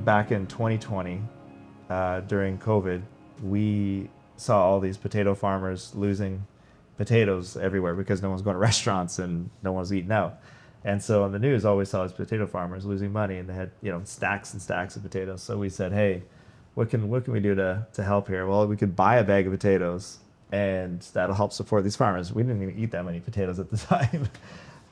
back in 2020, during COVID, we saw all these potato farmers losing potatoes everywhere because no one's going to restaurants and no one's eating out. And so on the news, always saw these potato farmers losing money, and they had, stacks and stacks of potatoes. So we said, hey, what can we do to help here? Well, we could buy a bag of potatoes, and that'll help support these farmers. We didn't even eat that many potatoes at the time.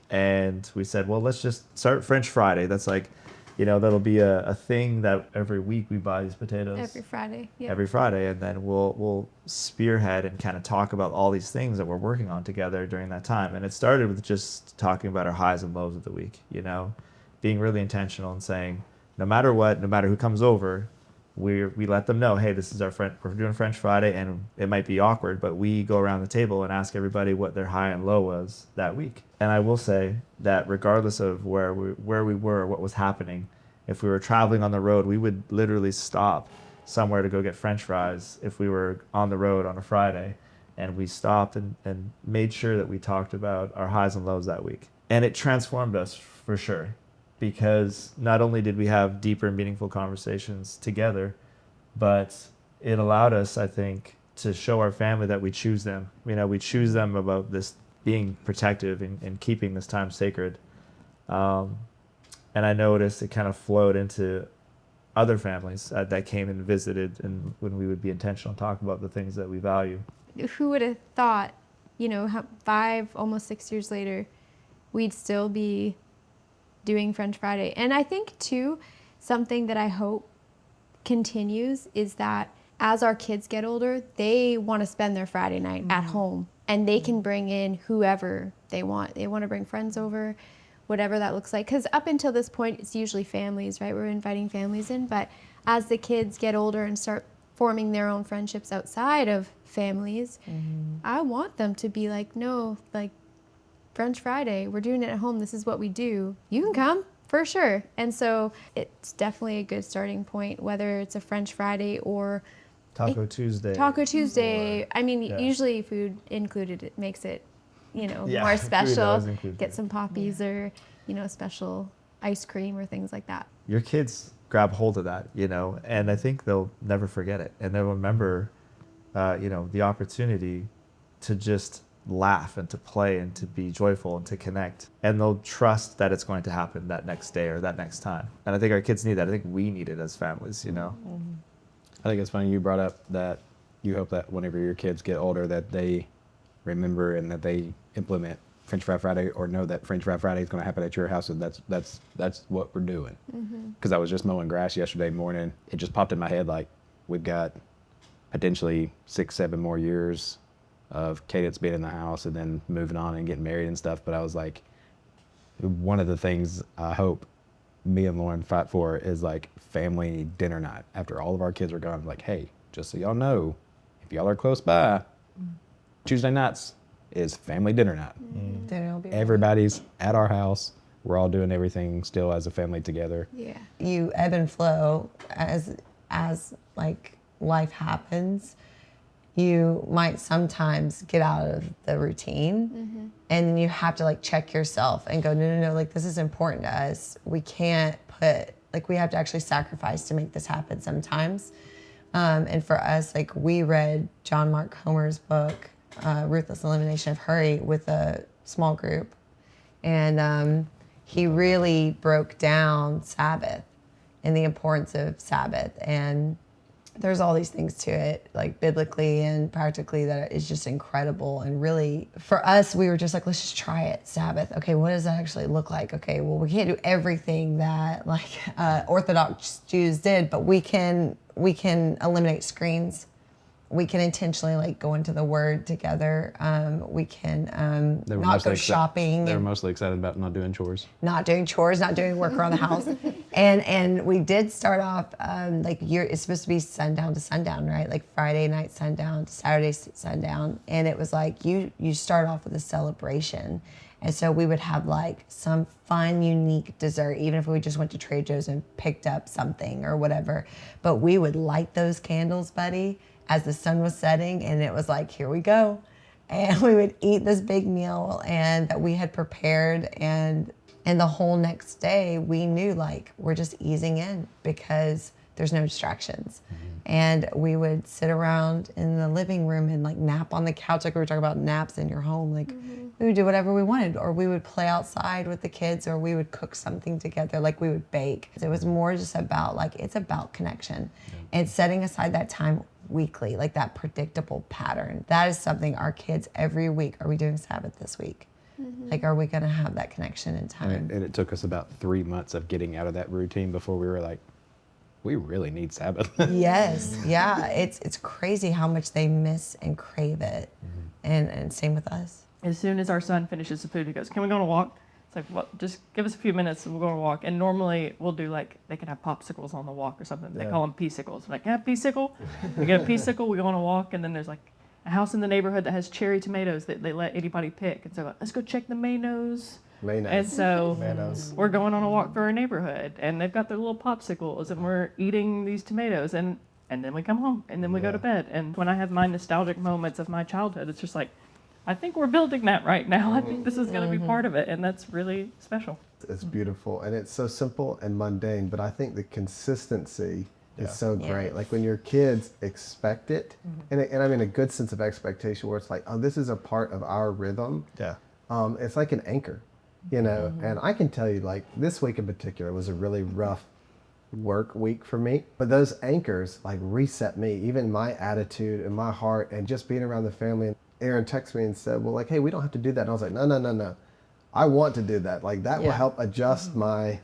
And we said, well, let's just start French Friday. That's like, that'll be a thing that every week we buy these potatoes. Every Friday, yeah. Every Friday, and then we'll spearhead and kind of talk about all these things that we're working on together during that time. And it started with just talking about our highs and lows of the week, being really intentional and saying, no matter what, no matter who comes over, we let them know, hey, this is our friend. We're doing French Friday, and it might be awkward, but we go around the table and ask everybody what their high and low was that week. And I will say that regardless of where we were, what was happening, if we were traveling on the road, we would literally stop somewhere to go get French fries if we were on the road on a Friday. And we stopped and made sure that we talked about our highs and lows that week. And it transformed us for sure, because not only did we have deeper, meaningful conversations together, but it allowed us, I think, to show our family that we choose them. We choose them about this being protective and keeping this time sacred. And I noticed it kind of flowed into other families that came and visited, and when we would be intentional and talk about the things that we value. Who would have thought, 5, almost 6 years later, we'd still be doing French Friday. And I think too, something that I hope continues is that as our kids get older, they want to spend their Friday night at home, and they can bring in whoever they want. They want to bring friends over, whatever that looks like. Because up until this point, it's usually families, right? We're inviting families in. But as the kids get older and start forming their own friendships outside of families, I want them to be like, no, like, French Friday, we're doing it at home. This is what we do. You can come for sure. And so it's definitely a good starting point, whether it's a French Friday or Taco Tuesday. Usually food included, it makes it, Yeah, more food special. always includes Get it. some poppies or, special ice cream or things like that. Your kids grab hold of that, and I think they'll never forget it. And they'll remember, the opportunity to just laugh and to play and to be joyful and to connect. And they'll trust that it's going to happen that next day or that next time. And I think our kids need that. I think we need it as families, I think it's funny you brought up that you hope that whenever your kids get older that they remember and that they implement French Fry Friday, or know that French Fry Friday is going to happen at your house, and that's what we're doing. Because I was just mowing grass yesterday morning. It just popped in my head, like, we've got potentially 6-7 more years of Cadence being in the house and then moving on and getting married and stuff. But I was like, one of the things I hope me and Lauren fight for is like family dinner night after all of our kids are gone. Like, hey, just so y'all know, if y'all are close by, Tuesday nights is family dinner night. Dinner will be Everybody's at our house. We're all doing everything still as a family together. Yeah. You ebb and flow as like life happens. You might sometimes get out of the routine, and you have to like check yourself and go, no, like, this is important to us. We can't we have to actually sacrifice to make this happen sometimes. And for us, like, we read John Mark Comer's book, Ruthless Elimination of Hurry, with a small group. And he really broke down Sabbath and the importance of Sabbath. And there's all these things to it, like biblically and practically, that is just incredible. And really, for us, we were just like, let's just try it. Sabbath. Okay, what does that actually look like? Okay, well, we can't do everything that like Orthodox Jews did, but we can eliminate screens. We can intentionally like go into the Word together. We can not go shopping. They were mostly excited about not doing chores. Not doing chores, not doing work around the house. And we did start off, it's supposed to be sundown to sundown, right? Like Friday night sundown to Saturday sundown. And it was like, you start off with a celebration. And so we would have like some fun, unique dessert, even if we just went to Trader Joe's and picked up something or whatever. But we would light those candles, buddy, as the sun was setting, and it was like, here we go. And we would eat this big meal and that we had prepared, and And the whole next day, we knew like we're just easing in because there's no distractions. And we would sit around in the living room and like nap on the couch, like we were talking about naps in your home. Like we would do whatever we wanted, or we would play outside with the kids, or we would cook something together, like we would bake. It was more just about like, it's about connection. And setting aside that time weekly, like that predictable pattern. That is something our kids every week, are we doing Sabbath this week? Like, are we going to have that connection in time? And it took us about 3 months of getting out of that routine before we were like, we really need Sabbath. Yes, yeah. It's crazy how much they miss and crave it. And same with us. As soon as our son finishes the food, he goes, "Can we go on a walk?" It's like, well, just give us a few minutes and we'll go on a walk. And normally we'll do like, they can have popsicles on the walk or something. They call them pea-sicles. Like, yeah, pea-sicle. We get a pea-sicle, we go on a walk, and then there's like a house in the neighborhood that has cherry tomatoes that they let anybody pick. And so like, let's go check the Maynos. And so we're going on a walk through our neighborhood, and they've got their little popsicles, and we're eating these tomatoes, and then we come home, and then we go to bed. And when I have my nostalgic moments of my childhood, it's just like, I think we're building that right now. I think this is going to be part of it, and that's really special. It's beautiful, and it's so simple and mundane, but I think the consistency is so great. Yes. Like when your kids expect it, and I mean a good sense of expectation where it's like, oh, this is a part of our rhythm. Yeah. It's like an anchor, you know. And I can tell you, like this week in particular was a really rough work week for me, but those anchors like reset me, even my attitude and my heart, and just being around the family. And Aaron texted me and said, well, like, hey, we don't have to do that. And I was like, no. I want to do that. Like that will help adjust my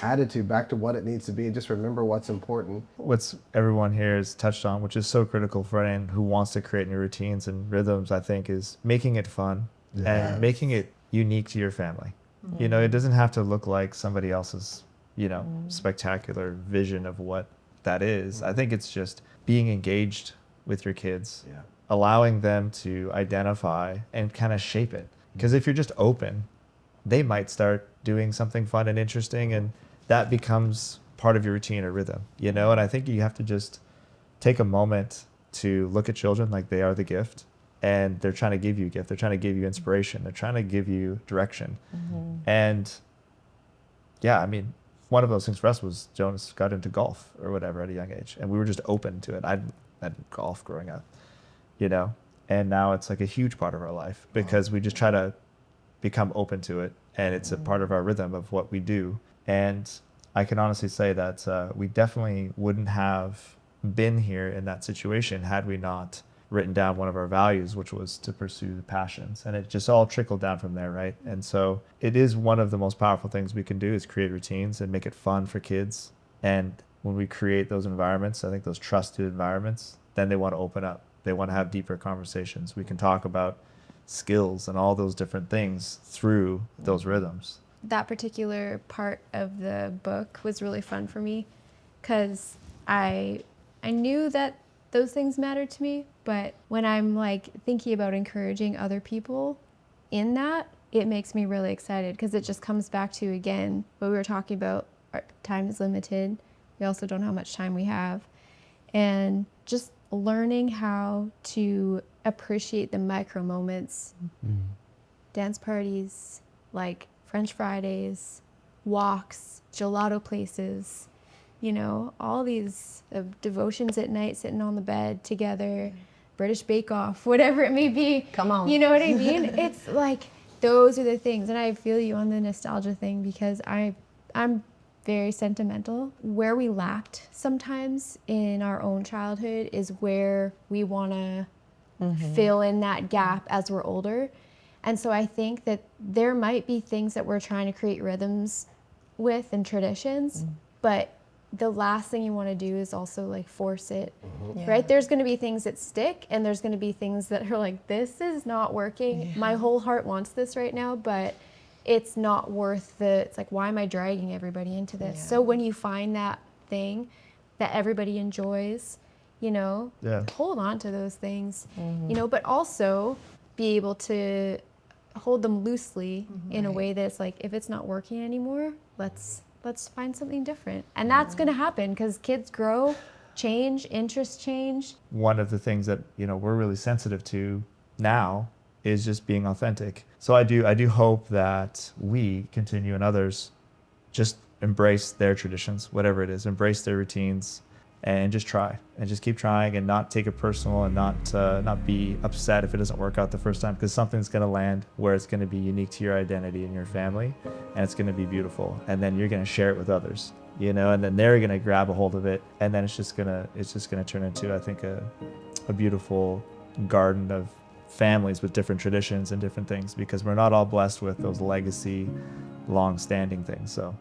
attitude back to what it needs to be, and just remember what's important. What's everyone here has touched on, which is so critical for anyone who wants to create new routines and rhythms, I think, is making it fun and making it unique to your family. You know, it doesn't have to look like somebody else's, you know, spectacular vision of what that is. I think it's just being engaged with your kids, allowing them to identify and kind of shape it. Because if you're just open, they might start doing something fun and interesting, and that becomes part of your routine or rhythm, you know? And I think you have to just take a moment to look at children like they are the gift, and they're trying to give you a gift. They're trying to give you inspiration. They're trying to give you direction. And yeah, I mean, one of those things for us was Jonas got into golf or whatever at a young age, and we were just open to it. I had golf growing up, you know, and now it's like a huge part of our life because we just try to become open to it, and it's a part of our rhythm of what we do. And I can honestly say that we definitely wouldn't have been here in that situation had we not written down one of our values, which was to pursue the passions. And it just all trickled down from there, right? And so it is one of the most powerful things we can do is create routines and make it fun for kids. And when we create those environments, I think those trusted environments, then they want to open up. They want to have deeper conversations. We can talk about skills and all those different things through those rhythms. That particular part of the book was really fun for me because I knew that those things mattered to me, but when I'm like thinking about encouraging other people in that, it makes me really excited because it just comes back to, again, what we were talking about, our time is limited. We also don't know how much time we have. And just learning how to appreciate the micro moments, dance parties, like French Fridays, walks, gelato places, you know, all these devotions at night, sitting on the bed together, British Bake Off, whatever it may be. Come on. You know what I mean? It's like, those are the things. And I feel you on the nostalgia thing because I'm very sentimental. Where we lacked sometimes in our own childhood is where we want to fill in that gap as we're older. And so I think that there might be things that we're trying to create rhythms with and traditions, but the last thing you want to do is also like force it, right? There's going to be things that stick, and there's going to be things that are like, this is not working. My whole heart wants this right now, but it's not worth it's like, why am I dragging everybody into this? So when you find that thing that everybody enjoys, you know, hold on to those things, you know, but also be able to hold them loosely in a way that's like, if it's not working anymore, let's find something different. And that's going to happen because kids grow, change, interests change. One of the things that, you know, we're really sensitive to now is just being authentic. So I do hope that we continue and others just embrace their traditions, whatever it is, embrace their routines, and just try and just keep trying and not take it personal and not be upset if it doesn't work out the first time, because something's going to land where it's going to be unique to your identity and your family, and it's going to be beautiful, and then you're going to share it with others, you know, and then they're going to grab a hold of it, and then it's just going to turn into, I think, a beautiful garden of families with different traditions and different things, because we're not all blessed with those legacy long-standing things. So